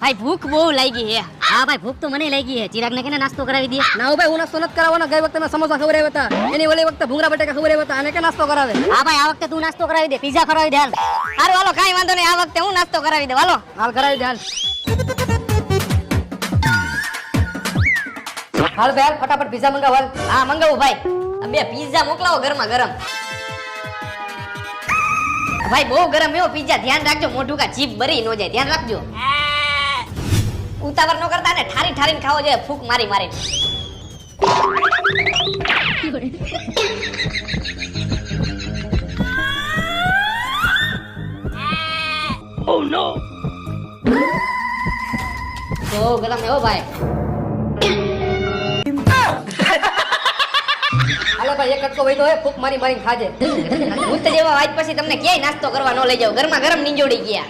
ભાઈ ભૂખ બહુ લાગી હે. હા ભાઈ ભૂખ તો મને લાગી હે. ચિરાગ ને કેને નાસ્તો કરાવી દે. ના ભાઈ હું નાસ્તો નથી કરાવવાનો. ગઈ વખતે મેં સમોસા ખવડાવ્યા હતા, એની ઓલી વખતે ભૂંગળા બટાકા ખવડાવ્યા હતા, અને કે નાસ્તો કરાવે. હા ભાઈ આ વખતે તું નાસ્તો કરાવી દે, પીઝા કરાવી દે હાલ. સારું હાલો કાઈ વાંધો નહીં, આ વખતે હું નાસ્તો કરાવી દે હાલો. હાલ કરાવી દે હાલ. હાલ ભાઈ હાલ ફટાફટ પીઝા મંગાવ હાલ. હા મંગાવું ભાઈ. બે પીઝા મોકલાવો ગરમા ગરમ. ભાઈ બહુ ગરમ એવો પીઝા, ધ્યાન રાખજો મોઢું કા જીભ બરી ન જાય, ધ્યાન રાખજો. ઉતાવળ ન કરતા ને, ઠારી ઠારીને ખાવો જોઈએ, ફૂંક મારી મારી. ઓ નો. બહુ ગરમ એવો ભાઈ. હાલો ભાઈ એક કટકો વઈતો હે, ફૂક મારી મારીને ખાજે. ભૂત જેવા વાજ પછી તમને ક્યાંય નાસ્તો કરવા ન લઈ જાવ, ગરમા ગરમ નીંજોડી ગયા.